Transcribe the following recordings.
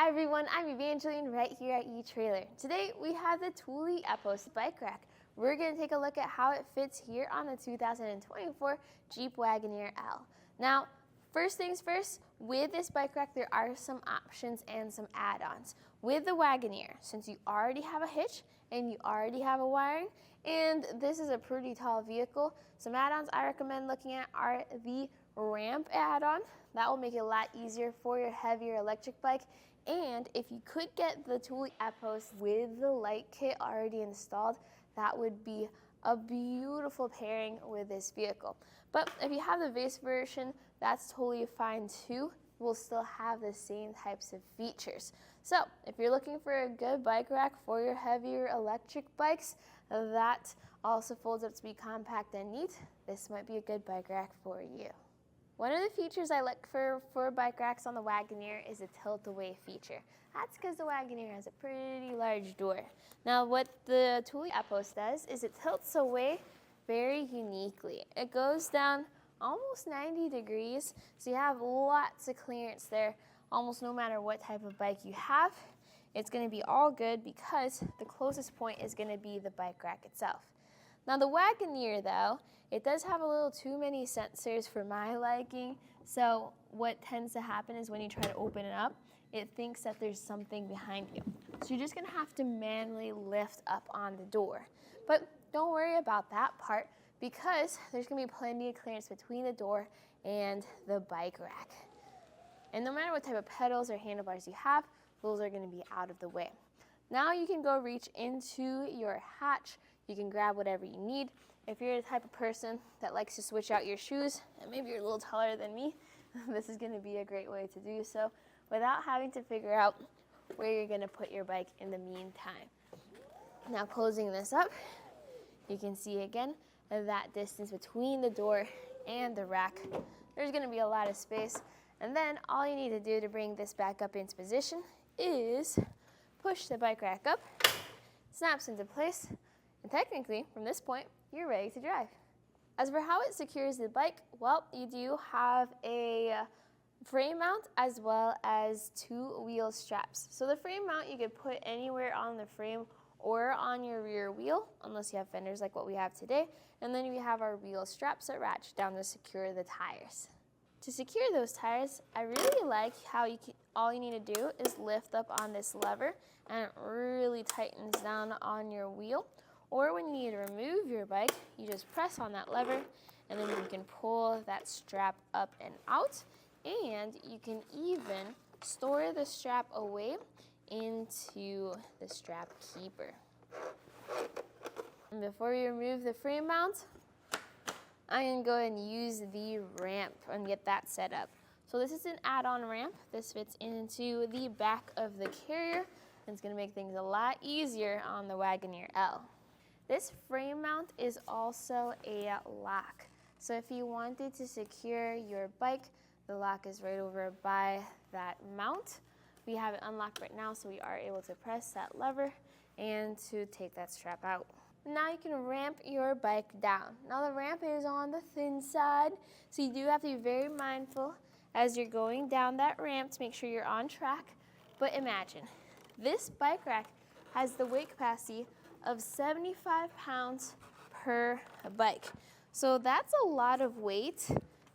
Hi everyone, I'm Evangeline right here at etrailer. Today we have the Thule Epos Bike Rack. We're going to take a look at how it fits here on the 2024 Jeep Wagoneer L. Now, first things first, with this bike rack there are some options and some add-ons. With the Wagoneer, since you already have a hitch and you already have a wiring, and this is a pretty tall vehicle, some add-ons I recommend looking at are the ramp add-on. That will make it a lot easier for your heavier electric bike. And if you could get the Thule Epos with the light kit already installed, that would be a beautiful pairing with this vehicle. But if you have the base version, that's totally fine too. We'll still have the same types of features. So if you're looking for a good bike rack for your heavier electric bikes that also folds up to be compact and neat, this might be a good bike rack for you. One of the features I look for bike racks on the Wagoneer is a tilt-away feature. That's because the Wagoneer has a pretty large door. Now what the Thule Epos does is it tilts away very uniquely. It goes down almost 90 degrees, so you have lots of clearance there. Almost no matter what type of bike you have, it's going to be all good because the closest point is going to be the bike rack itself. Now the Wagoneer though, it does have a little too many sensors for my liking, so what tends to happen is when you try to open it up, it thinks that there's something behind you. So you're just going to have to manually lift up on the door. But don't worry about that part because there's going to be plenty of clearance between the door and the bike rack. And no matter what type of pedals or handlebars you have, those are going to be out of the way. Now you can go reach into your hatch. You can grab whatever you need. If you're the type of person that likes to switch out your shoes, and maybe you're a little taller than me, this is going to be a great way to do so without having to figure out where you're going to put your bike in the meantime. Now closing this up, you can see again that distance between the door and the rack. There's going to be a lot of space, and then all you need to do to bring this back up into position is push the bike rack up, snaps into place, and technically, from this point, you're ready to drive. As for how it secures the bike, well, you do have a frame mount as well as two wheel straps. So the frame mount you could put anywhere on the frame or on your rear wheel, unless you have fenders like what we have today. And then we have our wheel straps that ratchet down to secure the tires. To secure those tires, I really like how all you need to do is lift up on this lever and it really tightens down on your wheel. Or when you need to remove your bike, you just press on that lever and then you can pull that strap up and out. And you can even store the strap away into the strap keeper. And before you remove the frame mount, I'm going to go ahead and use the ramp and get that set up. So this is an add-on ramp. This fits into the back of the carrier and it's going to make things a lot easier on the Wagoneer L. This frame mount is also a lock. So if you wanted to secure your bike, the lock is right over by that mount. We have it unlocked right now, so we are able to press that lever and to take that strap out. Now you can ramp your bike down. Now the ramp is on the thin side, so you do have to be very mindful as you're going down that ramp to make sure you're on track. But imagine, this bike rack has the weight capacity of 75 pounds per bike. So that's a lot of weight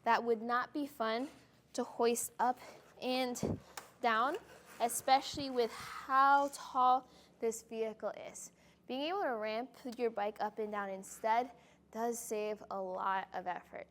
that would not be fun to hoist up and down, especially with how tall this vehicle is. Being able to ramp your bike up and down instead does save a lot of effort.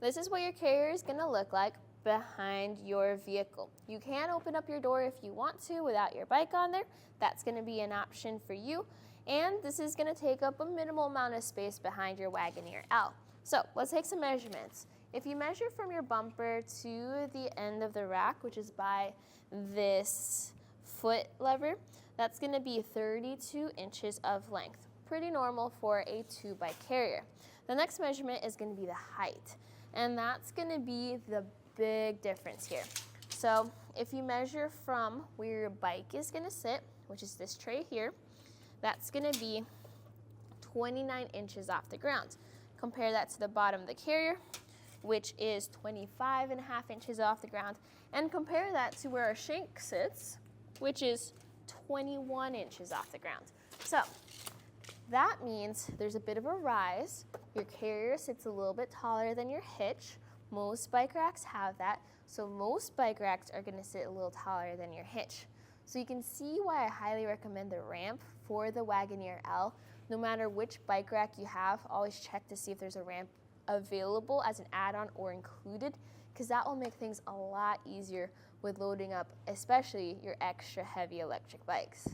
This is what your carrier is going to look like behind your vehicle. You can open up your door if you want to without your bike on there. That's going to be an option for you. And this is going to take up a minimal amount of space behind your Wagoneer L. So let's take some measurements. If you measure from your bumper to the end of the rack, which is by this foot lever, that's going to be 32 inches of length. Pretty normal for a 2-bike carrier. The next measurement is going to be the height, and that's going to be the big difference here. So if you measure from where your bike is going to sit, which is this tray here, that's going to be 29 inches off the ground. Compare that to the bottom of the carrier, which is 25.5 inches off the ground, and compare that to where our shank sits, which is 21 inches off the ground. So that means there's a bit of a rise. Your carrier sits a little bit taller than your hitch. Most bike racks have that, so most bike racks are gonna sit a little taller than your hitch. So you can see why I highly recommend the ramp for the Wagoneer L. No matter which bike rack you have, always check to see if there's a ramp available as an add-on or included, because that will make things a lot easier with loading up, especially your extra heavy electric bikes.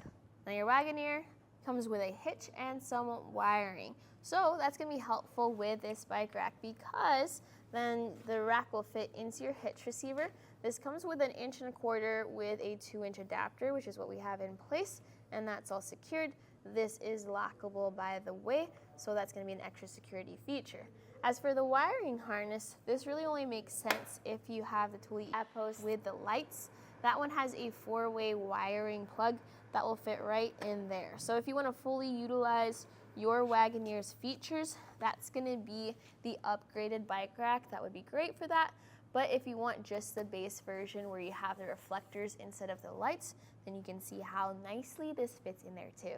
Now your Wagoneer comes with a hitch and some wiring. So that's gonna be helpful with this bike rack because then the rack will fit into your hitch receiver. This comes with an 1.25 inch with a 2-inch adapter, which is what we have in place, and that's all secured. This is lockable, by the way, so that's gonna be an extra security feature. As for the wiring harness, this really only makes sense if you have the Thule Epos with the lights. That one has a 4-way wiring plug that will fit right in there. So if you want to fully utilize your Wagoneer's features, that's going to be the upgraded bike rack. That would be great for that. But if you want just the base version where you have the reflectors instead of the lights, then you can see how nicely this fits in there too.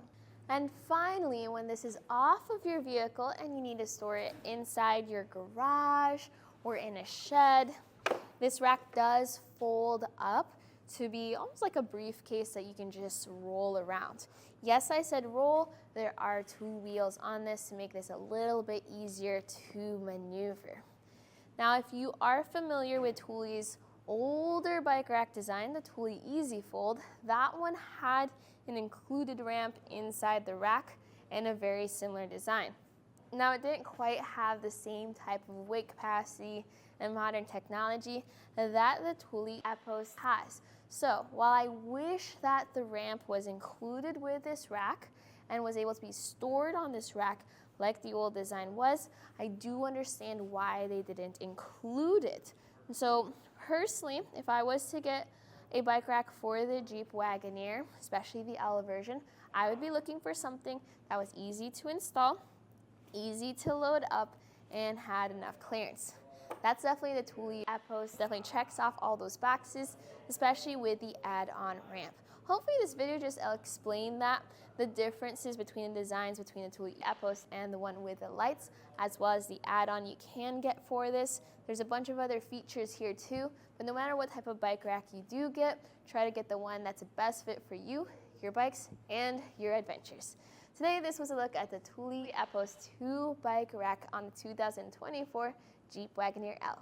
And finally, when this is off of your vehicle and you need to store it inside your garage or in a shed, this rack does fold up to be almost like a briefcase that you can just roll around. Yes, I said roll. There are 2 wheels on this to make this a little bit easier to maneuver. Now, if you are familiar with Thule's older bike rack design, the Thule Easy Fold, that one had an included ramp inside the rack and a very similar design. Now, it didn't quite have the same type of weight capacity and modern technology that the Thule Epos has. So while I wish that the ramp was included with this rack and was able to be stored on this rack like the old design was, I do understand why they didn't include it. So personally, if I was to get a bike rack for the Jeep Wagoneer, especially the L version, I would be looking for something that was easy to install, easy to load up, and had enough clearance. That's definitely the Thule Epos, definitely checks off all those boxes, especially with the add-on ramp. Hopefully this video just explained that, the differences between the designs between the Thule Epos and the one with the lights, as well as the add-on you can get for this. There's a bunch of other features here too, but no matter what type of bike rack you do get, try to get the one that's the best fit for you, your bikes, and your adventures. Today, this was a look at the Thule Epos 2 bike rack on the 2024 Jeep Wagoneer L.